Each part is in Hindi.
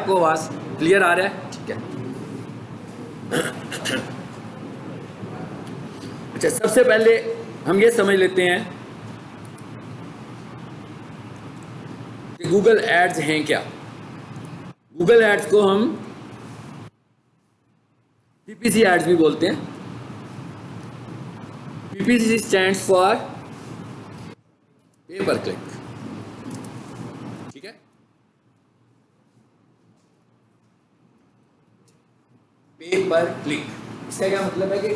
आपको आवाज़ क्लियर आ रहा है? ठीक है। अच्छा, सबसे पहले हम ये समझ लेते हैं कि गूगल एड्स हैं क्या। गूगल एड्स को हम पीपीसी एड्स भी बोलते हैं। पीपीसी स्टैंड्स फॉर पे पर क्लिक। ठीक है, पे पर क्लिक, इसका क्या मतलब है कि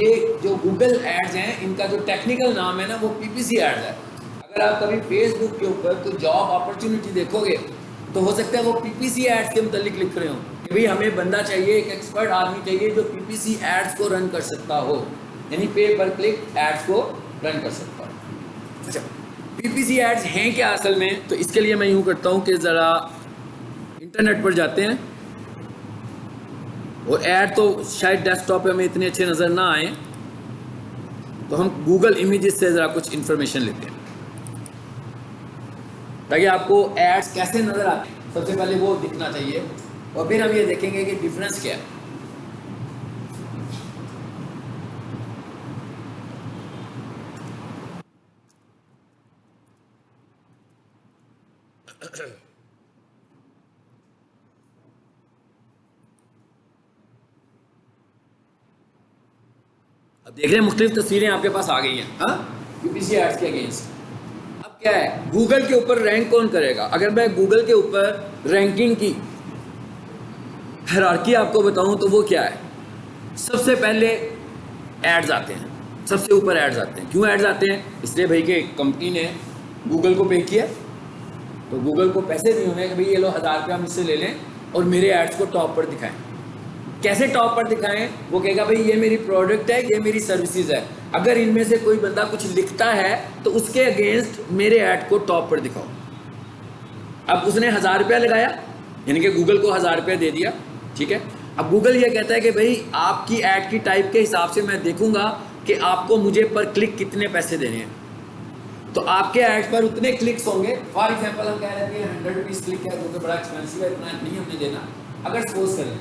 ये जो गूगल एड्स हैं इनका जो टेक्निकल नाम है ना वो पीपीसी एड्स है। अगर आप कभी फेसबुक के ऊपर कोई जॉब अपॉर्चुनिटी देखोगे तो हो सकता है वो पीपीसी एड्स के मुतालिक लिख रहे हो कि भाई हमें बंदा चाहिए, एक एक्सपर्ट आदमी चाहिए जो पीपीसी एड्स को रन कर सकता हो, यानी पे पर क्लिक एड्स को रन कर सकता हो। अच्छा, पीपीसी एड्स हैं क्या असल में? तो इसके लिए मैं यूँ करता हूँ कि ज़रा इंटरनेट पर जाते हैं, और ऐड तो शायद डेस्कटॉप पे हमें इतने अच्छे नज़र ना आए, तो हम गूगल इमेजेस से ज़रा कुछ इन्फॉर्मेशन लेते हैं ताकि आपको एड्स कैसे नज़र आते हैं सबसे पहले वो दिखना चाहिए, और फिर हम ये देखेंगे कि डिफरेंस क्या है। अब देख रहे हैं मुख्तलिफ तस्वीरें आपके पास आ गई हैं, हाँ, पीपीसी एड्स के अगेंस्ट। अब क्या है, गूगल के ऊपर रैंक कौन करेगा? अगर मैं गूगल के ऊपर रैंकिंग की हायरार्की आपको बताऊं तो वो क्या है? सबसे पहले एड्स आते हैं, सबसे ऊपर एड्स आते हैं। क्यों एड्स आते हैं? इसलिए भाई कि कंपनी ने गूगल को पे किया, तो गूगल को पैसे दिए उन्हें कि भाई ये लो 1000 रुपया मुझसे ले लें और मेरे एड्स को टॉप पर दिखाएं। कैसे टॉप पर दिखाएं? वो कहेगा भाई ये मेरी प्रोडक्ट है, ये मेरी सर्विसेज है, अगर इनमें से कोई बंदा कुछ लिखता है तो उसके अगेंस्ट मेरे ऐड को टॉप पर दिखाओ। अब उसने 1000 रुपया लगाया, यानी कि गूगल को 1000 रुपया दे दिया, ठीक है। अब गूगल ये कहता है कि भाई आपकी ऐड की टाइप के हिसाब से मैं देखूंगा कि आपको मुझे पर क्लिक कितने पैसे देने हैं, तो आपके ऐड पर उतने क्लिक्स होंगे। फॉर एग्जाम्पल हम कह रहे हैं 100 रुपीज़ क्लिक है, जो कि बड़ा एक्सपेंसिव है, इतना नहीं हमें देना। अगर सपोज करें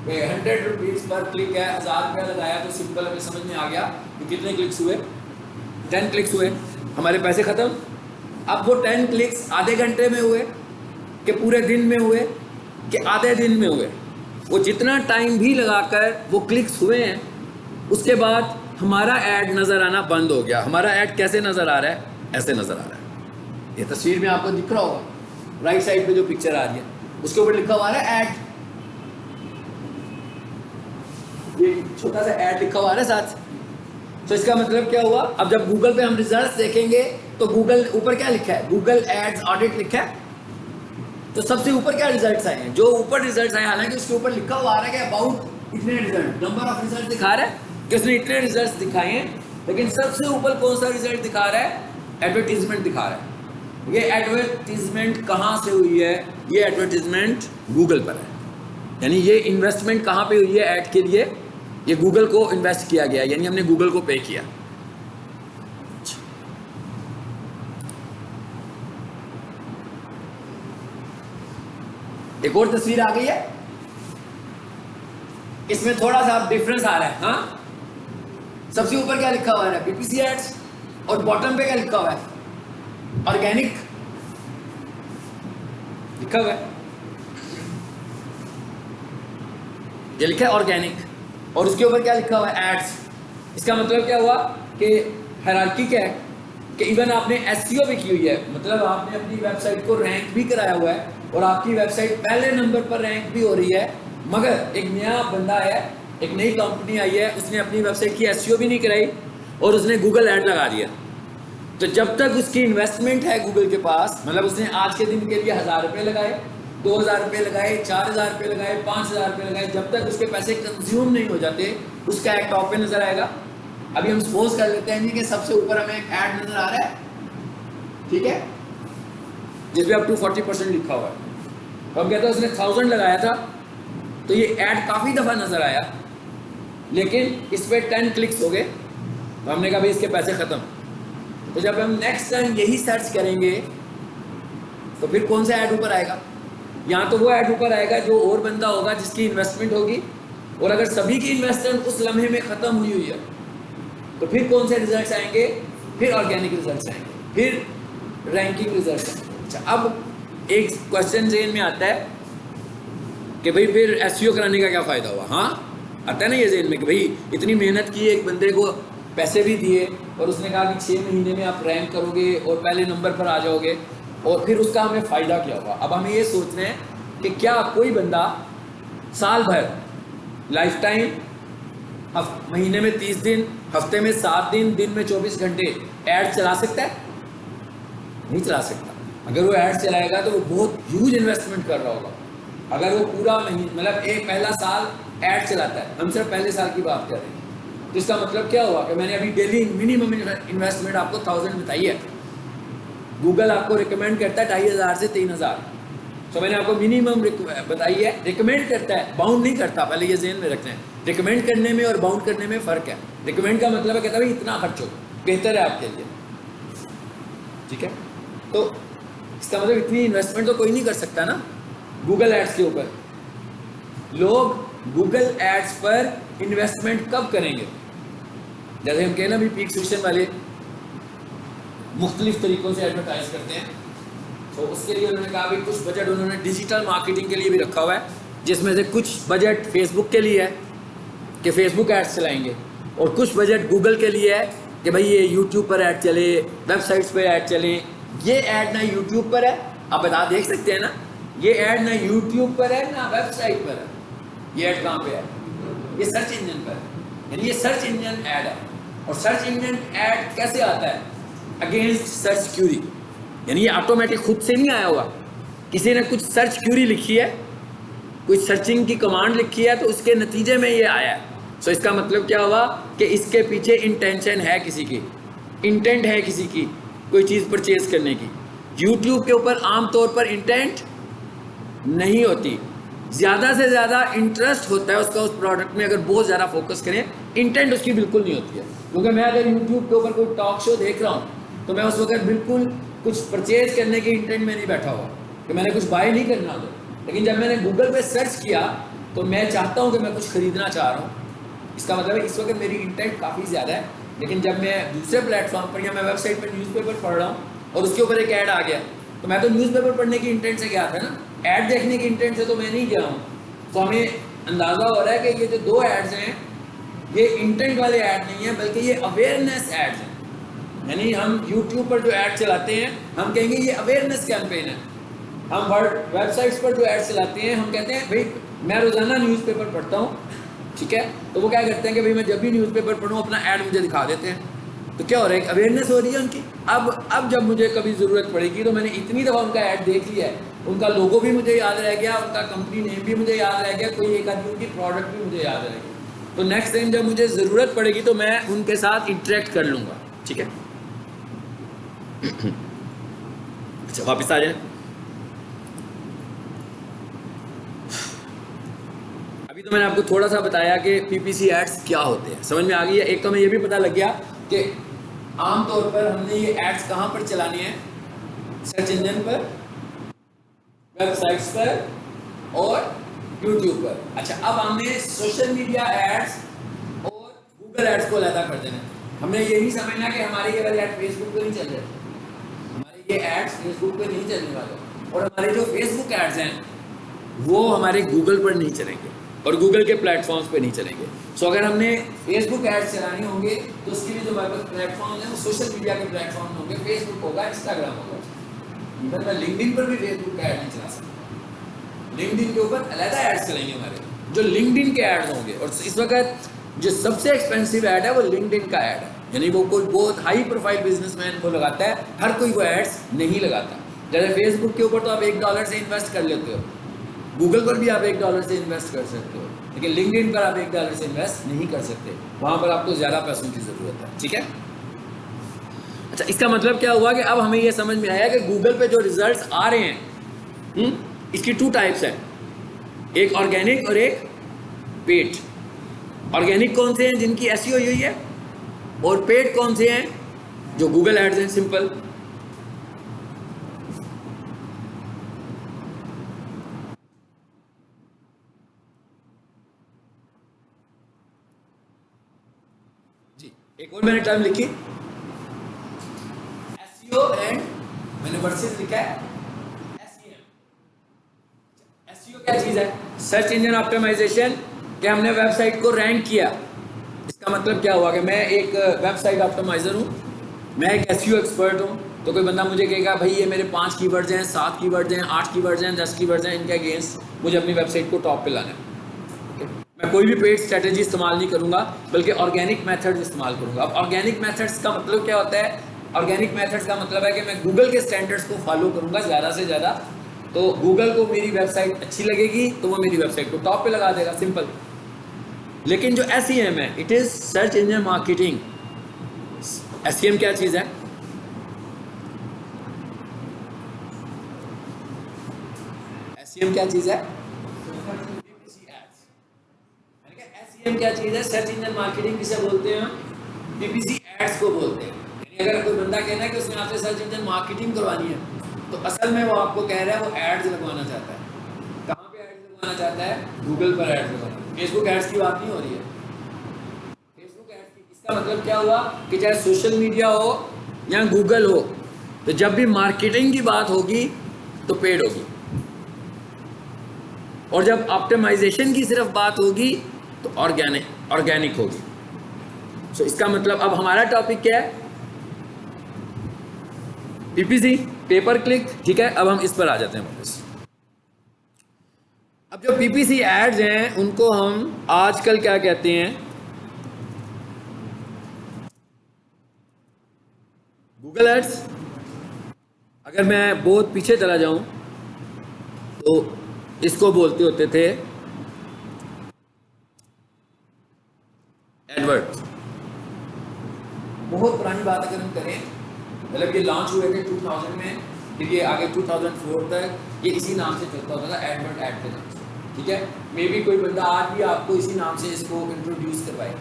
100 रुपीज़ पर क्लिक है, 1000 रुपया लगाया, तो सिंपल हमें समझ में आ गया कि कितने क्लिक्स हुए, 10 क्लिक्स हुए, हमारे पैसे ख़त्म। अब वो 10 क्लिक्स आधे घंटे में हुए कि पूरे दिन में हुए कि आधे दिन में हुए, वो जितना टाइम भी लगाकर वो क्लिक्स हुए हैं, उसके बाद हमारा ऐड नज़र आना बंद हो गया। हमारा ऐड कैसे नज़र आ रहा है? ऐसे नज़र आ रहा है। ये तस्वीर में आपको दिख रहा होगा, राइट साइड पे जो पिक्चर आ रही है उसके ऊपर लिखा हुआ है ऐड, ये छोटा सा ऐड लिखा हुआ है साथ। तो इसका मतलब क्या हुआ? अब जब गूगल पे हम रिजल्ट्स देखेंगे तो गूगल ऊपर क्या लिखा है? गूगल एड्स ऑडिट लिखा है, तो सबसे ऊपर क्या रिजल्ट्स आए हैं? जो ऊपर रिजल्ट्स आए, हालांकि उसके ऊपर लिखा हुआ आ रहा है कि अबाउट इतने रिजल्ट, नंबर ऑफ रिजल्ट दिखा रहा है कि उसने इतने रिजल्ट्स दिखाए हैं, लेकिन सबसे ऊपर कौन सा रिजल्ट दिखा रहा है? एडवर्टीजमेंट दिखा रहा है। ये एडवर्टीजमेंट कहाँ से हुई है? ये एडवर्टीजमेंट गूगल पर है, यानी ये इन्वेस्टमेंट कहाँ पे हुई है ऐड के लिए? ये गूगल को इन्वेस्ट किया गया, यानी हमने गूगल को पे किया। एक और तस्वीर आ गई है, इसमें थोड़ा सा डिफरेंस आ रहा है। हाँ, सबसे ऊपर क्या लिखा हुआ है? पीपीसी एड्स, और बॉटम पे क्या लिखा हुआ है? ऑर्गेनिक लिखा हुआ है, ये लिखा है ऑर्गेनिक, और उसके ऊपर क्या लिखा हुआ है? एड्स। इसका मतलब क्या हुआ कि हायरार्की क्या है कि इवन आपने एसईओ भी की हुई है, मतलब आपने अपनी वेबसाइट को रैंक भी कराया हुआ है और आपकी वेबसाइट पहले नंबर पर रैंक भी हो रही है, मगर एक नया बंदा है, एक नई कंपनी आई है, उसने अपनी वेबसाइट की एसईओ भी नहीं कराई और उसने गूगल ऐड लगा दिया। तो जब तक उसकी इन्वेस्टमेंट है गूगल के पास, मतलब उसने आज के दिन के लिए 1000 रुपये लगाए, 2000 रुपये लगाए, 4000 रुपये लगाए, 5000 रुपये लगाए, जब तक उसके पैसे कंज्यूम नहीं हो जाते उसका एक टॉप पे नजर आएगा। अभी हम सपोज कर लेते हैं कि सबसे ऊपर हमें एक ऐड नजर आ रहा है, ठीक है, जिसमें अब टू 40% लिखा हुआ है। तो हम कहते हैं उसने 1000 लगाया था, तो ये ऐड काफ़ी दफ़ा नजर आया, लेकिन इस पर 10 क्लिक्स हो गए, तो हमने कहा भाई इसके पैसे ख़त्म। तो जब हम नेक्स्ट टाइम यही सर्च करेंगे तो फिर कौन सा ऐड ऊपर आएगा? यहाँ तो वो ऐड ऊपर आएगा जो और बंदा होगा जिसकी इन्वेस्टमेंट होगी, और अगर सभी की इन्वेस्टमेंट उस लम्हे में ख़त्म हुई है तो फिर कौन से रिजल्ट्स आएंगे? फिर ऑर्गेनिक रिजल्ट्स आएंगे, फिर रैंकिंग रिजल्ट्स आएंगे। अच्छा, अब एक क्वेश्चन जेन में आता है कि भाई फिर एसईओ कराने का क्या फ़ायदा हुआ? हाँ, आता है ना ये जेन में कि भाई इतनी मेहनत की, एक बंदे को पैसे भी दिए और उसने कहा कि 6 महीने में आप रैंक करोगे और पहले नंबर पर आ जाओगे, और फिर उसका हमें फ़ायदा क्या हुआ? अब हमें ये सोचना है कि क्या कोई बंदा साल भर, लाइफ टाइम, महीने में 30 दिन, हफ्ते में 7 दिन, दिन में 24 घंटे ऐड चला सकता है? नहीं चला सकता। अगर वो ऐड चलाएगा तो वो बहुत ह्यूज इन्वेस्टमेंट कर रहा होगा। अगर वो पूरा महीने, मतलब एक पहला साल ऐड चलाता है, हम सिर्फ पहले साल की बात कर रहे हैं, तो इसका मतलब क्या हुआ कि मैंने अभी डेली मिनिमम इन्वेस्टमेंट आपको 1000 बताई है। गूगल आपको रिकमेंड करता है 2500 से 3000, तो मैंने आपको मिनिमम बताई है। रिकमेंड करता है, बाउंड नहीं करता, पहले ये ज़हन में रखते हैं। रिकमेंड करने में और बाउंड करने में फ़र्क है। रिकमेंड का मतलब है कहता है भाई इतना खर्च हो, बेहतर है आपके लिए, ठीक है। तो इसका मतलब इतनी इन्वेस्टमेंट तो कोई नहीं कर सकता ना गूगल एड्स के ऊपर। लोग गूगल एड्स पर इन्वेस्टमेंट कब करेंगे? जैसे हम कहें ना भी पीक सेशन वाले मुख्तलिफ तरीक़ों से एडवर्टाइज करते हैं, तो उसके लिए उन्होंने कहा भाई कुछ बजट उन्होंने डिजिटल मार्केटिंग के लिए भी रखा हुआ है, जिसमें से कुछ बजट फेसबुक के लिए है कि फेसबुक एड्स चलाएंगे, और कुछ बजट गूगल के लिए है कि भाई ये यूट्यूब पर ऐड चले, वेबसाइट्स पर ऐड चले। ये ऐड ना यूट्यूब पर है, आप बता देख सकते हैं ना, ये ऐड ना यूट्यूब पर है ना वेबसाइट पर है। ये ऐड कहाँ पे है? ये सर्च इंजन पर है, यानी ये सर्च इंजन ऐड है। और सर्च इंजन ऐड कैसे आता है? अगेंस्ट सर्च क्यूरी, यानी ये ऑटोमेटिक खुद से नहीं आया हुआ, किसी ने कुछ सर्च क्यूरी लिखी है, कुछ सर्चिंग की कमांड लिखी है, तो उसके नतीजे में ये आया है। सो इसका मतलब क्या हुआ कि इसके पीछे इंटेंशन है, किसी की इंटेंट है, किसी की कोई चीज़ परचेज करने की। यूट्यूब के ऊपर आमतौर पर इंटेंट नहीं होती, ज़्यादा से ज़्यादा इंटरेस्ट होता है उसका उस प्रोडक्ट में। अगर बहुत ज़्यादा फोकस करें, इंटेंट उसकी बिल्कुल नहीं होती है। क्योंकि मैं अगर यूट्यूब के ऊपर कोई टॉक शो देख रहा हूँ तो मैं उस वक्त बिल्कुल कुछ परचेज करने के इंटेंट में नहीं बैठा हुआ कि मैंने कुछ बाय नहीं करना हो। लेकिन जब मैंने गूगल पे सर्च किया तो मैं चाहता हूँ कि मैं कुछ ख़रीदना चाह रहा हूँ, इसका मतलब है इस वक्त मेरी इंटेंट काफ़ी ज़्यादा है। लेकिन जब मैं दूसरे प्लेटफॉर्म पर या मैं वेबसाइट पर न्यूज़पेपर पढ़ रहा हूँ और उसके ऊपर एक ऐड आ गया, तो मैं तो न्यूज़पेपर पढ़ने की इंटेंट से गया था ना, ऐड देखने की इंटेंट से तो मैं नहीं गया हूँ। तो हमें अंदाज़ा हो रहा है कि ये जो 2 एड्स हैं ये इंटेंट वाले ऐड नहीं है, बल्कि ये अवेयरनेस एड्स हैं। यानी हम यूट्यूब पर जो ऐड चलाते हैं हम कहेंगे ये अवेयरनेस कैंपेन है। हम वेबसाइट्स पर जो ऐड चलाते हैं हम कहते हैं भाई मैं रोज़ाना न्यूज़पेपर पढ़ता हूँ, ठीक है, तो वो क्या करते हैं कि भाई मैं जब भी न्यूज़पेपर पढ़ूँ अपना ऐड मुझे दिखा देते हैं। तो क्या हो रहा है, एक अवेयरनेस हो रही है उनकी। अब जब मुझे कभी ज़रूरत पड़ेगी तो मैंने इतनी दफ़ा उनका ऐड देख लिया है, उनका लोगो भी मुझे याद रह गया, उनका कंपनी नेम भी मुझे याद रह गया, कोई एक आदमी उनकी प्रोडक्ट भी मुझे याद रह गया। तो नेक्स्ट टाइम जब मुझे ज़रूरत पड़ेगी तो मैं उनके साथ इंटरेक्ट कर लूँगा, ठीक है। अच्छा, वापस आ जाए। अभी तो मैंने आपको थोड़ा सा बताया कि पीपीसी एड्स क्या होते हैं, समझ में आ गई है। एक तो हमें ये भी पता लग गया कि आमतौर पर हमने ये एड्स कहाँ पर चलानी है, सर्च इंजन पर, वेबसाइट्स पर और यूट्यूब पर। अच्छा, अब हमने सोशल मीडिया एड्स और गूगल एड्स को अलग कर देना। हमने ये नहीं समझना कि हमारे ये वाले एड फेसबुक पर नहीं चल रहे, हमारे ये एड्स फेसबुक पर नहीं चलने वाले, और हमारे जो फेसबुक एड्स हैं वो हमारे गूगल पर नहीं चलेंगे और गूगल के प्लेटफॉर्म्स पे नहीं चलेंगे। सो अगर हमने फेसबुक एड्स चलाने होंगे तो उसके लिए जो हमारे पास प्लेटफॉर्म है वो सोशल मीडिया के प्लेटफॉर्म होंगे, फेसबुक होगा, इंस्टाग्राम होगा। इधर मैं लिंक्डइन पर भी फेसबुक का ऐड नहीं चला सकता, लिंक्डइन के ऊपर अलग एड्स चलेंगे हमारे, जो लिंक्डइन के एड्स होंगे। और इस वक्त जो सबसे एक्सपेंसिव ऐड है वो लिंक्डइन का ऐड है, यानी वो कोई बहुत हाई प्रोफाइल बिजनेसमैन को लगाता है, हर कोई वो एड्स नहीं लगाता। जैसे फेसबुक के ऊपर तो आप $1 से इन्वेस्ट कर लेते हो, गूगल पर भी आप $1 से इन्वेस्ट कर सकते हो, लेकिन लिंक्डइन पर आप $1 से इन्वेस्ट नहीं कर सकते, वहाँ पर आपको ज़्यादा पैसों की ज़रूरत है, ठीक है। अच्छा, इसका मतलब क्या हुआ कि अब हमें ये समझ में आया कि गूगल पे जो रिजल्ट्स आ रहे हैं इसकी 2 टाइप्स हैं, एक ऑर्गेनिक और एक पेड। ऑर्गेनिक कौन से हैं, जिनकी एसईओ हुई है, और पेड कौन से हैं, जो गूगल एड्स हैं, सिंपल। एक और मैंने टर्म लिखी एसईओ एंड मैंने वर्सेस लिखा है एसईएम। एसईओ क्या चीज है? Search engine optimisation. कि हमने वेबसाइट को रैंक किया। इसका मतलब क्या हुआ कि मैं एक वेबसाइट ऑप्टिमाइजर हूँ, मैं एक एसईओ एक्सपर्ट हूँ। तो कोई बंदा मुझे कहेगा भाई ये मेरे 5 कीवर्ड्स हैं, 7 कीवर्ड्स हैं, 8 कीवर्ड्स हैं, 10 कीवर्ड्स हैं, इनके अगेंस्ट मुझे अपनी वेबसाइट को टॉप पे लाना है। मैं कोई भी पेड स्ट्रेटेजी इस्तेमाल नहीं करूंगा, बल्कि ऑर्गेनिक मेथड्स इस्तेमाल करूंगा। अब ऑर्गेनिक मेथड्स का मतलब क्या होता है? ऑर्गेनिक मेथड्स का मतलब है कि मैं गूगल के स्टैंडर्ड्स को फॉलो करूंगा ज़्यादा से ज़्यादा। तो गूगल को मेरी वेबसाइट अच्छी लगेगी तो वो मेरी वेबसाइट को टॉप पे लगा देगा, सिंपल। लेकिन जो एसईएम है, it is search engine marketing. SEM क्या चीज़ है? एसईएम क्या चीज़ है? एसईएम क्या चीज़ है? सर्च इंजन मार्केटिंग किसे बोलते हैं? पीपीसी एड्स को बोलते हैं। यानी अगर कोई बंदा कहना है कि उसने आपसे सर्च इंजन मार्केटिंग करवानी है, तो असल में वो आपको कह रहा है वो एड्स लगवाना चाहता है। कहाँ पे एड्स लगवाना चाहता है? गूगल पर एड्स लगवाना। फेसबुक एड्स की बात नहीं हो रही है। फेसबुक एड्स की इसका मतलब क्या हुआ कि चाहे सोशल मीडिया हो या गूगल हो, तो जब भी मार्केटिंग की बात होगी तो पेड होगी, और जब ऑप्टिमाइजेशन की सिर्फ बात होगी तो ऑर्गेनिक होगी। सो इसका मतलब अब हमारा टॉपिक क्या है? पीपीसी, पेपर क्लिक, ठीक है। अब हम इस पर आ जाते हैं वापस। अब जो पीपीसी एड्स हैं उनको हम आजकल क्या कहते हैं? Google ads. अगर मैं बहुत पीछे चला जाऊं तो इसको बोलते होते थे एडवर्ड्स। बहुत पुरानी बात अगर हम करें, मतलब ये लॉन्च हुए थे 2000 में, फिर ये आगे 2004 तक ये इसी नाम से चलता होता था, एडवर्ड एड के नाम से, ठीक है। मे बी कोई बंदा आज भी आपको इसी नाम से इसको इंट्रोड्यूस करवाए,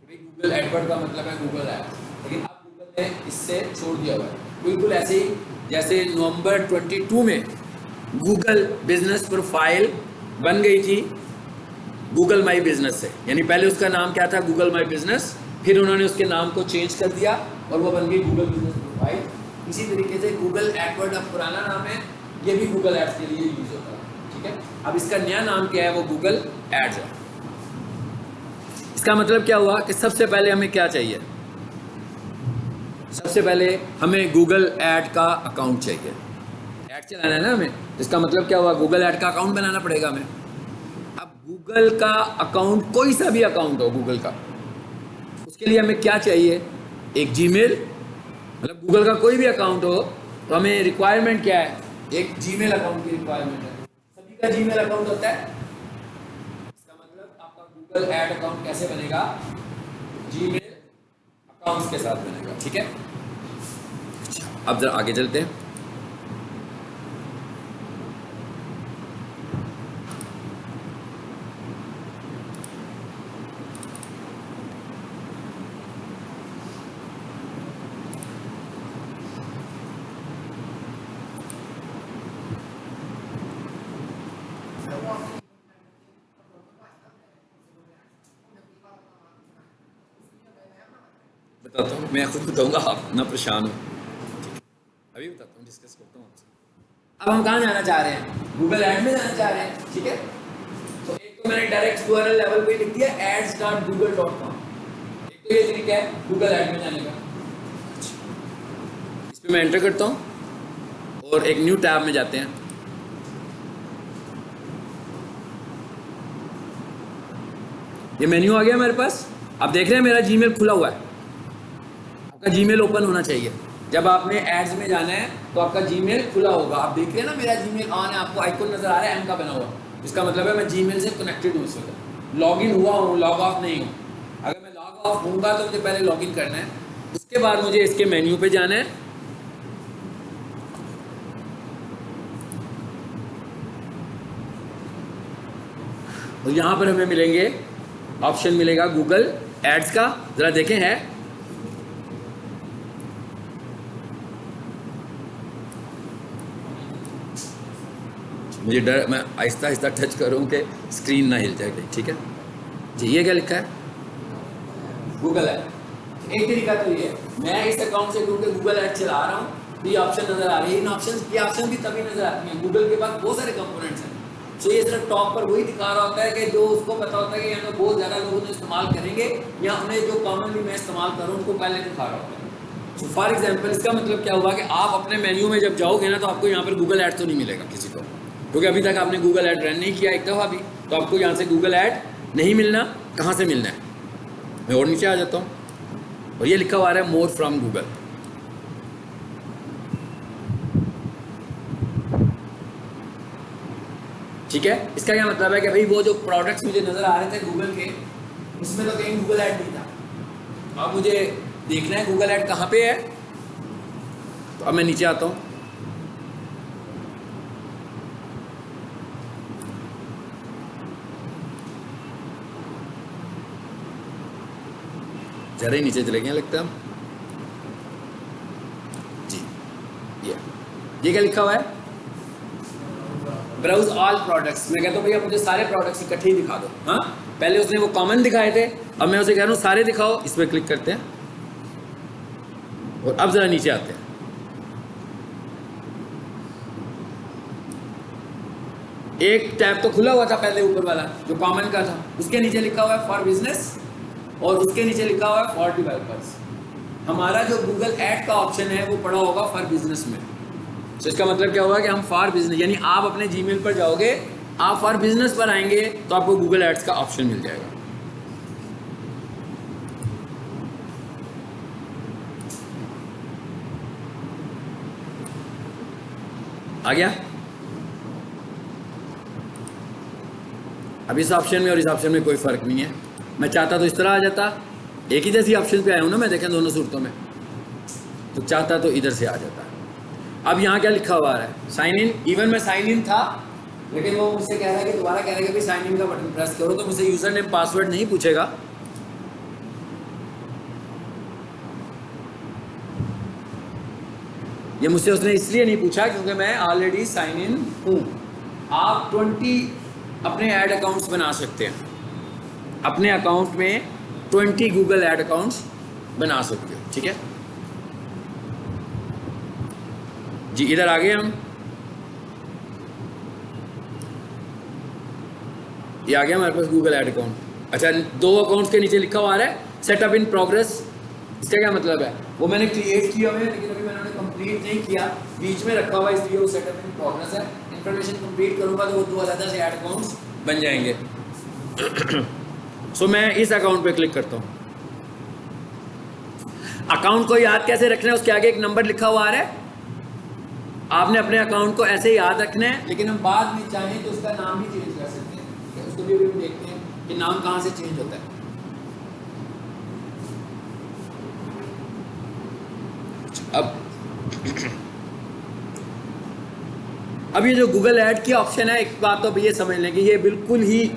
गूगल एडवर्ड का मतलब है गूगल एड, लेकिन अब गूगल ने इससे छोड़ दिया हुआ है। बिल्कुल ऐसे ही जैसे नवंबर 22 में गूगल बिजनेस प्रोफाइल बन गई थी गूगल माई बिजनेस से। यानी पहले उसका नाम क्या था? गूगल माई बिजनेस, फिर उन्होंने उसके नाम को चेंज कर दिया और वो बन गई गूगल बिजनेस प्रोफाइल। इसी तरीके से गूगल एडवर्ड अब पुराना नाम है, ये भी गूगल एड्स के लिए यूज होता है, ठीक है। अब इसका नया नाम क्या है? वो गूगल एड्स है। इसका मतलब क्या हुआ कि सबसे पहले हमें क्या चाहिए? सबसे पहले हमें गूगल एड का अकाउंट चाहिए। एड चलाना है ना हमें, इसका मतलब क्या हुआ? गूगल एड का अकाउंट बनाना पड़ेगा हमें। अब गूगल का अकाउंट, कोई सा भी अकाउंट हो गूगल का, उसके लिए हमें क्या चाहिए? एक जीमेल, मतलब गूगल का कोई भी अकाउंट हो तो हमें रिक्वायरमेंट क्या है? एक जीमेल अकाउंट की रिक्वायरमेंट है। सभी का जीमेल अकाउंट होता है। इसका मतलब आपका गूगल एड अकाउंट कैसे बनेगा? जीमेल अकाउंट्स के साथ बनेगा, ठीक है। अब जरा आगे चलते हैं। बताता हूँ, मैं खुद बताऊंगा, आप ना परेशान हो, अभी बताता हूँ, डिस्कस करता हूँ आपसे। अब हम कहाँ जाना चाह रहे हैं? गूगल एड में जाना चाह रहे हैं, ठीक है। तो एक तो मैंने डायरेक्ट URL लेवल पे लिख दिया ads.google.com। एक तो ये तरीका है गूगल एड में जाने का। इस पे मैं एंटर करता हूँ और एक न्यू टैब में जाते हैं। ये मेन्यू आ गया हमारे पास। आप देख रहे हैं मेरा जीमेल खुला हुआ है। आपका जीमेल ओपन होना चाहिए। जब आपने एड्स में जाना है तो आपका जीमेल खुला होगा। आप देख रहे हैं ना मेरा जीमेल ऑन है, आपको आइकन नजर आ रहा है एम का बना हुआ। इसका मतलब है मैं जीमेल से कनेक्टेड हूँ, इसमें लॉग इन हुआ हूँ, लॉग ऑफ नहीं हूँ। अगर मैं लॉग ऑफ होऊंगा तो मुझे पहले लॉग इन करना है, उसके बाद मुझे इसके मेन्यू पे जाना है। और यहाँ पर हमें मिलेंगे, ऑप्शन मिलेगा गूगल एड्स का। जरा देखें है, मुझे डर, मैं आहिस्ता आहिस्ता टच करूँ कि स्क्रीन ना हिल जाए, ठीक है जी। ये क्या लिखा है? Google ad. एक तरीका तो ये है, मैं इस अकाउंट से क्योंकि गूगल ऐड चला रहा हूँ तो ये ऑप्शन नजर आ रही है, इन ऑप्शन भी तभी नजर आती हैं, गूगल के पास बहुत सारे कंपोनेंट्स हैं। सो ये सिर्फ टॉप पर वही दिखा रहा होता है कि जो उसको पता होता है कि यहाँ बहुत ज़्यादा लोग उन्हें इस्तेमाल करेंगे, या उन्हें जो कॉमनली मैं इस्तेमाल करूँ उनको पहले दिखा रहा होता है। सो फॉर एग्जाम्पल इसका मतलब क्या हुआ कि आप अपने मेन्यू में जब जाओगे ना तो आपको यहाँ पर गूगल ऐड तो नहीं मिलेगा किसी को, क्योंकि अभी तक आपने गूगल ऐड रन नहीं किया एक दफ़ा भी, तो आपको यहाँ से गूगल ऐड नहीं मिलना। कहाँ से मिलना है, मैं और नीचे आ जाता हूँ और ये लिखा हुआ है मोर फ्रॉम गूगल। ठीक है, इसका क्या मतलब है कि भाई वो जो प्रोडक्ट्स मुझे नजर आ रहे थे गूगल के, उसमें तो कहीं गूगल ऐड नहीं था। अब मुझे देखना है गूगल ऐड कहाँ पे है, तो अब मैं नीचे आता हूँ। जरा ही नीचे चले गए लगता है जी। ये क्या लिखा हुआ है, ब्राउज ऑल प्रोडक्ट्स। मैं कहता हूँ भैया मुझे सारे प्रोडक्ट्स इकट्ठे ही दिखा दो। हाँ, पहले उसने वो कॉमन दिखाए थे, अब मैं उसे कह रहा हूँ सारे दिखाओ। इस पर क्लिक करते हैं और अब जरा नीचे आते हैं। एक टैब तो खुला हुआ था पहले ऊपर वाला जो कॉमन का था, उसके नीचे लिखा हुआ है फॉर बिजनेस और उसके नीचे लिखा हुआ है फॉर डेवलपर्स। हमारा जो गूगल ऐड का ऑप्शन है वो पड़ा होगा फॉर बिजनेस में। तो इसका मतलब क्या हुआ कि हम फॉर बिजनेस, यानी आप अपने जीमेल पर जाओगे, आप फॉर बिजनेस पर आएंगे तो आपको गूगल एड्स का ऑप्शन मिल जाएगा। आ गया। अब इस ऑप्शन में और इस ऑप्शन में कोई फर्क नहीं है। मैं चाहता तो इस तरह आ जाता, एक ही जैसी ऑप्शन पे आया हूं ना मैं, देखें दोनों सूरतों में, तो चाहता तो इधर से आ जाता। अब यहाँ क्या लिखा हुआ है, साइन इन। इवन मैं साइन इन था लेकिन वो मुझसे कह रहा है कि दोबारा कह रहा है कि भाई साइन इन का बटन प्रेस करो, तो मुझसे यूजर नेम पासवर्ड नहीं पूछेगा। ये मुझसे उसने इसलिए नहीं पूछा क्योंकि मैं ऑलरेडी साइन इन हूँ। आप 20 अपने ऐड अकाउंट्स बना सकते हैं, अपने अकाउंट में 20 गूगल ऐड अकाउंट्स बना सकते हो। ठीक है जी, इधर आ गए हम। ये आ गया हमारे पास गूगल ऐड अकाउंट। अच्छा, 2 अकाउंट्स के नीचे लिखा हुआ है सेटअप इन प्रोग्रेस। इसका क्या मतलब है, वो मैंने क्रिएट किया हुआ है लेकिन अभी मैंने कंप्लीट नहीं किया, बीच में रखा हुआ है, इसलिए वो सेटअप इन प्रोग्रेस है। इंफॉर्मेशन कंप्लीट करूंगा तो वो 2 अलग से ऐड अकाउंट्स बन जाएंगे। सो मैं इस अकाउंट पे क्लिक करता हूँ। अकाउंट को याद कैसे रखना है, उसके आगे एक नंबर लिखा हुआ है। आपने अपने अकाउंट को ऐसे याद रखना है, लेकिन हम बाद में चाहें तो उसका नाम भी चेंज कर सकते हैं। उसको भी हम देखते हैं कि नाम कहाँ से चेंज होता है। अब ये जो गूगल ऐड की ऑप्शन है, एक बात तो अब ये समझ लें कि ये बिल्कुल ही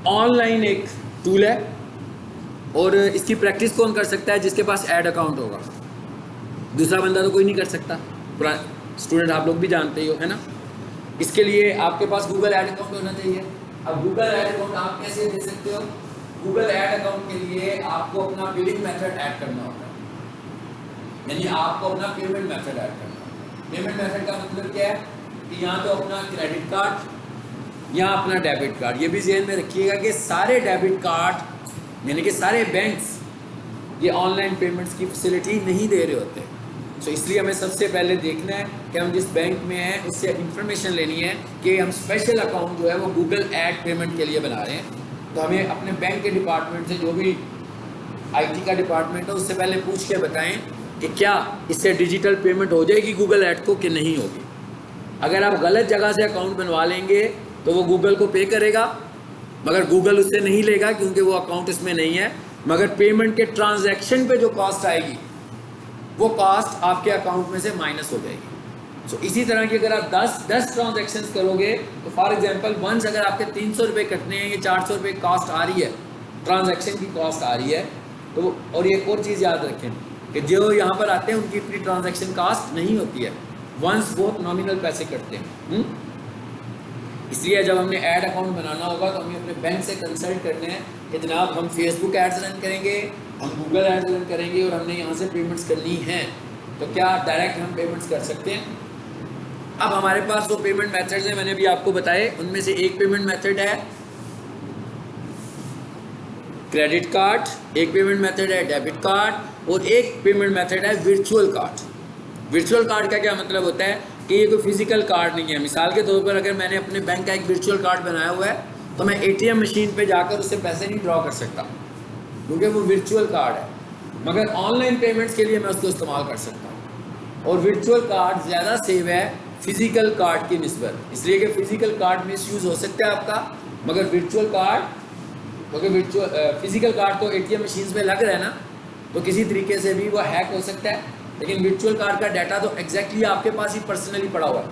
ऑनलाइन एक टूल है और इसकी प्रैक्टिस कौन कर सकता है, जिसके पास ऐड अकाउंट होगा। दूसरा बंदा तो कोई नहीं कर सकता। स्टूडेंट आप लोग भी जानते ही हो, है ना। इसके लिए आपके पास गूगल ऐड अकाउंट होना चाहिए। अब गूगल ऐड अकाउंट आप कैसे दे सकते हो, गूगल ऐड अकाउंट के लिए आपको अपना बिलिंग मेथड ऐड करना होता है, यानी आपको अपना पेमेंट मेथड ऐड करना होता है। पेमेंट मेथड का मतलब क्या है कि यहाँ तो अपना क्रेडिट कार्ड या अपना डेबिट कार्ड। ये भी ज़हन में रखिएगा कि सारे डेबिट कार्ड यानी कि सारे बैंक्स ये ऑनलाइन पेमेंट्स की फैसिलिटी नहीं दे रहे होते। सो इसलिए हमें सबसे पहले देखना है कि हम जिस बैंक में हैं उससे इंफॉर्मेशन लेनी है कि हम स्पेशल अकाउंट जो है वो गूगल ऐड पेमेंट के लिए बना रहे हैं। तो हमें अपने बैंक के डिपार्टमेंट से, जो भी IT का डिपार्टमेंट है, उससे पहले पूछ के बताएं कि क्या इससे डिजिटल पेमेंट हो जाएगी गूगल ऐड को कि नहीं होगी। अगर आप गलत जगह से अकाउंट बनवा लेंगे तो वो गूगल को पे करेगा, मगर गूगल उससे नहीं लेगा क्योंकि वो अकाउंट इसमें नहीं है। मगर पेमेंट के ट्रांजैक्शन पे जो कॉस्ट आएगी वो कॉस्ट आपके अकाउंट में से माइनस हो जाएगी। सो इसी तरह की अगर आप 10 ट्रांजैक्शंस करोगे तो फॉर एग्जांपल वंस अगर आपके 300 रुपये कटने हैं या 400 रुपये कॉस्ट आ रही है, ट्रांजैक्शन की कॉस्ट आ रही है, तो और एक और चीज़ याद रखें कि जो यहाँ पर आते हैं उनकी इतनी ट्रांजैक्शन कॉस्ट नहीं होती है, वंस बहुत नॉमिनल पैसे कटते हैं। इसलिए जब हमने ऐड अकाउंट बनाना होगा तो हमें अपने बैंक से कंसल्ट करने हैं कि जनाब हम फेसबुक एड्स रन करेंगे, हम गूगल एड्स रन करेंगे और हमने यहाँ से पेमेंट्स करनी है, तो क्या डायरेक्ट हम पेमेंट्स कर सकते हैं। अब हमारे पास जो पेमेंट मेथड्स हैं मैंने अभी आपको बताए, उनमें से एक पेमेंट मेथड है क्रेडिट कार्ड, एक पेमेंट मेथड है डेबिट कार्ड और एक पेमेंट मेथड है वर्चुअल कार्ड। वर्चुअल कार्ड का क्या मतलब होता है कि ये कोई फिजिकल कार्ड नहीं है। मिसाल के तौर पर अगर मैंने अपने बैंक का एक वर्चुअल कार्ड बनाया हुआ है तो मैं एटीएम मशीन पे जाकर उससे पैसे नहीं ड्रॉ कर सकता क्योंकि वो वर्चुअल कार्ड है, मगर ऑनलाइन पेमेंट्स के लिए मैं उसको इस्तेमाल कर सकता हूँ। और वर्चुअल कार्ड ज़्यादा सेव है फिजिकल कार्ड की निस्बत, इसलिए कि फिजिकल कार्ड मिसयूज़ हो सकता है आपका, मगर वर्चुअल कार्ड, क्योंकि फिजिकल कार्ड तो एटीएम मशीन पे लग रहा है ना, तो किसी तरीके से भी वो हैक हो सकता है। लेकिन वर्चुअल कार्ड का डाटा तो एग्जैक्टली आपके पास ही पर्सनली पड़ा हुआ है,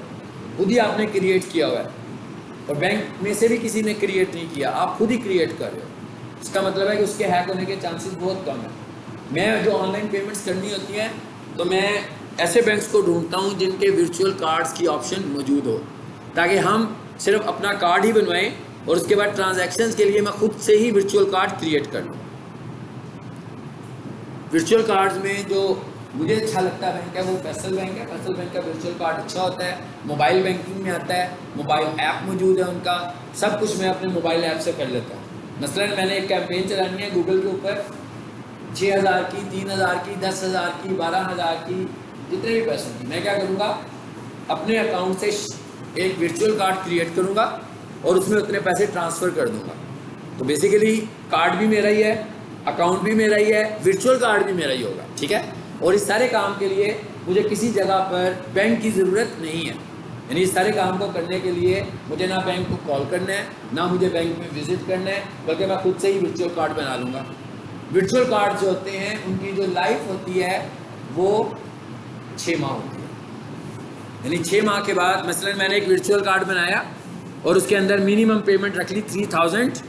खुद ही आपने क्रिएट किया हुआ है, और बैंक में से भी किसी ने क्रिएट नहीं किया, आप खुद ही क्रिएट कर रहे हो। इसका मतलब है कि उसके हैक होने के चांसेस बहुत कम है। मैं जो ऑनलाइन पेमेंट्स करनी होती हैं तो मैं ऐसे बैंक्स को ढूंढता हूँ जिनके वर्चुअल कार्ड्स की ऑप्शन मौजूद हो, ताकि हम सिर्फ अपना कार्ड ही बनवाएं और उसके बाद ट्रांजैक्शंस के लिए मैं खुद से ही वर्चुअल कार्ड क्रिएट कर लूँ। वर्चुअल कार्ड्स में जो मुझे अच्छा लगता है बैंक है वो फैसल बैंक है। फैसल बैंक का वर्चुअल कार्ड अच्छा होता है, मोबाइल बैंकिंग में आता है, मोबाइल ऐप मौजूद है उनका, सब कुछ मैं अपने मोबाइल ऐप से कर लेता हूँ। मसलन मैंने एक कैंपेन चलानी है गूगल के ऊपर, 6,000 की, 3,000 की, 10,000 की, 12,000 की, जितने भी पैसों की, मैं क्या करूँगा अपने अकाउंट से एक वर्चुअल कार्ड क्रिएट करूँगा और उसमें उतने पैसे ट्रांसफ़र कर दूँगा। तो बेसिकली कार्ड भी मेरा ही है, अकाउंट भी मेरा ही है, वर्चुअल कार्ड भी मेरा ही होगा, ठीक है। और इस सारे काम के लिए मुझे किसी जगह पर बैंक की ज़रूरत नहीं है, यानी इस सारे काम को करने के लिए मुझे ना बैंक को कॉल करना है, ना मुझे बैंक में विज़िट करना है, बल्कि मैं खुद से ही वर्चुअल कार्ड बना लूँगा। वर्चुअल कार्ड जो होते हैं उनकी जो लाइफ होती है वो 6 माह होती है, यानी 6 माह के बाद मसलन मैंने एक वर्चुअल कार्ड बनाया और उसके अंदर मिनिमम पेमेंट रख ली 3,000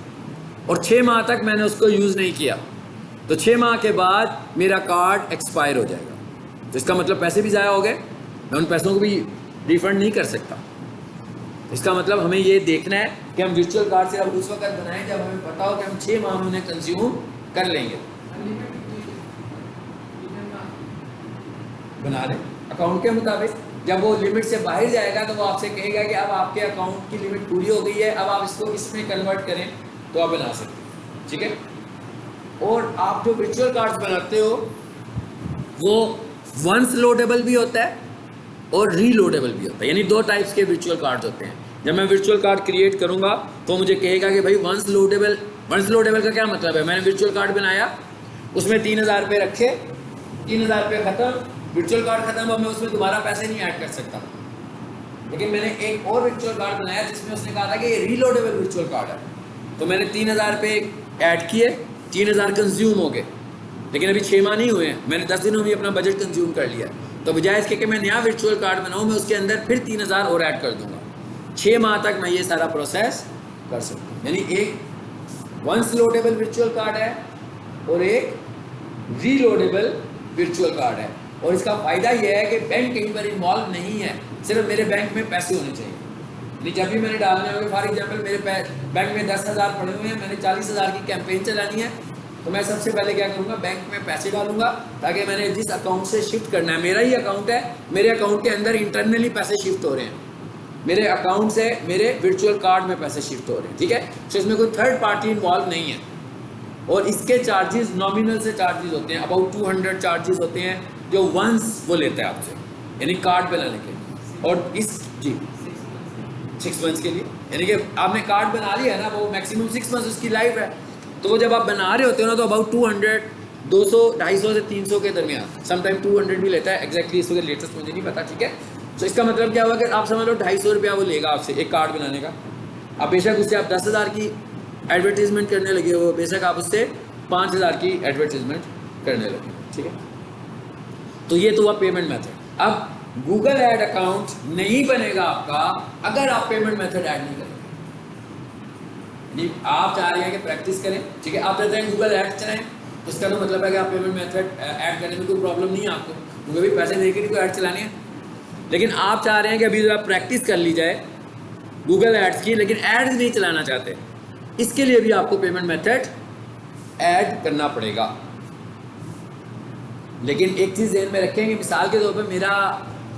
और 6 माह तक मैंने उसको यूज़ नहीं किया, तो 6 माह के बाद मेरा कार्ड एक्सपायर हो जाएगा। तो इसका मतलब पैसे भी ज़ाया हो गए, मैं उन पैसों को भी रिफ़ंड नहीं कर सकता। इसका मतलब हमें ये देखना है कि हम वर्चुअल कार्ड सिर्फ उस वक्त बनाएं जब हमें पता हो कि हम 6 माह में उन्हें कंज्यूम कर लेंगे। बना लें अकाउंट के मुताबिक, जब वो लिमिट से बाहर जाएगा तो वो आपसे कहेगा कि अब आपके अकाउंट की लिमिट पूरी हो गई है, अब आप इसको इसमें कन्वर्ट करें, तो आप बना सकते हैं, ठीक है। और आप जो वर्चुअल कार्ड्स बनाते हो वो वंस लोडेबल भी होता है और रीलोडेबल भी होता है, यानी 2 टाइप्स के वर्चुअल कार्ड्स होते हैं। जब मैं वर्चुअल कार्ड क्रिएट करूंगा तो मुझे कहेगा कि भाई वंस लोडेबल का क्या मतलब है, मैंने वर्चुअल कार्ड बनाया, उसमें 3,000 रुपये रखे, 3,000 रुपये ख़त्म, वर्चुअल कार्ड ख़त्म, अब मैं उसमें दोबारा पैसे नहीं ऐड कर सकता। लेकिन मैंने एक और वर्चुअल कार्ड बनाया जिसमें उसने कहा था कि ये रीलोडेबल वर्चुअल कार्ड है, तो मैंने 3,000 रुपये ऐड किए, 3,000 कंज्यूम हो गए, लेकिन अभी 6 माह नहीं हुए हैं, मैंने 10 दिनों में अपना बजट कंज्यूम कर लिया। तो बजाय इसके कि मैं नया वर्चुअल कार्ड बनाऊँ, मैं उसके अंदर फिर 3,000 और ऐड कर दूंगा। 6 माह तक मैं ये सारा प्रोसेस कर सकता हूँ। यानी एक वंस लोडेबल वर्चुअल कार्ड है और एक रीलोडेबल वर्चुअल कार्ड है। और इसका फ़ायदा यह है कि बैंक कहीं पर इन्वॉल्व नहीं है, सिर्फ मेरे बैंक में पैसे होने चाहिए। यानी जब भी मैंने डालने होंगे, फॉर एग्जाम्पल मेरे बैंक में 10,000 पड़े हुए हैं, मैंने 40,000 की कैंपेन चलानी है, तो मैं सबसे पहले क्या करूँगा, बैंक में पैसे डालूंगा, ताकि मैंने जिस अकाउंट से शिफ्ट करना है, मेरा ही अकाउंट है, मेरे अकाउंट के अंदर इंटरनली पैसे शिफ्ट हो रहे हैं, मेरे अकाउंट से मेरे वर्चुअल कार्ड में पैसे शिफ्ट हो रहे हैं, ठीक है। तो इसमें कोई थर्ड पार्टी इन्वॉल्व नहीं है। और इसके चार्जेस नॉमिनल से चार्जेस होते हैं, अबाउट 200 चार्जेस होते हैं जो वंस वो लेता है आपसे, यानी कार्ड बनाने के लिए। और इस जी 6 मंथ्स के लिए, यानी कि आपने कार्ड बना लिया है ना, वो मैक्सिमम 6 मंथ्स उसकी लाइफ है। तो वो जब आप बना रहे होते हो ना, तो अबाउट 200, 200, 250 से 300 के दरमियान, समटाइम 200 भी लेता है, एग्जैक्टली इस वक्त लेटेस्ट मुझे नहीं पता, ठीक है। तो इसका मतलब क्या हुआ कि आप समझ लो 250 रुपया वो लेगा आपसे एक कार्ड बनाने का। अब बेशक उससे आप 10,000 की एडवर्टीजमेंट करने लगे हो, बेशक आप उससे 5,000 की एडवर्टीजमेंट करने लगे, ठीक है। तो ये तो हुआ पेमेंट मेथड। अब गूगल ऐड अकाउंट नहीं बनेगा आपका अगर आप पेमेंट मेथड ऐड नहीं करेंगे। आप चाह रहे हैं कि प्रैक्टिस करें, ठीक है, आप चाहते हैं गूगल ऐड चलाएं, तो इसका तो मतलब है कि आप पेमेंट मेथड ऐड करने में कोई प्रॉब्लम नहीं है आपको, क्योंकि अभी पैसे देकर ही कोई ऐड चलानी है। लेकिन आप चाह रहे हैं कि अभी जरा प्रैक्टिस कर ली जाए गूगल एड्स की, लेकिन एड्स नहीं चलाना चाहते, इसके लिए भी आपको पेमेंट मेथड ऐड करना पड़ेगा। लेकिन एक चीज़ ध्यान में रखेंगे, मिसाल के तौर पर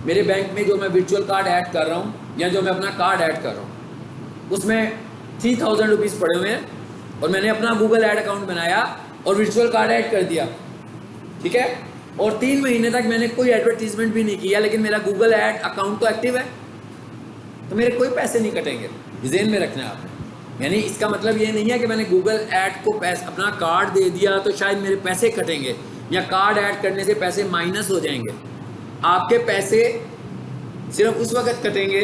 मेरे बैंक में जो मैं वर्चुअल कार्ड ऐड कर रहा हूँ या जो मैं अपना कार्ड ऐड कर रहा हूँ उसमें 3000 रुपीज़ पड़े हुए हैं और मैंने अपना गूगल ऐड अकाउंट बनाया और वर्चुअल कार्ड ऐड कर दिया, ठीक है, और 3 महीने तक मैंने कोई एडवर्टीजमेंट भी नहीं किया, लेकिन मेरा गूगल ऐड अकाउंट तो एक्टिव है, तो मेरे कोई पैसे नहीं कटेंगे। ज़हन में रखना है आपने। यानी इसका मतलब ये नहीं है कि मैंने गूगल ऐड को अपना कार्ड दे दिया तो शायद मेरे पैसे कटेंगे या कार्ड ऐड करने से पैसे माइनस हो जाएंगे। आपके पैसे सिर्फ उस वक्त कटेंगे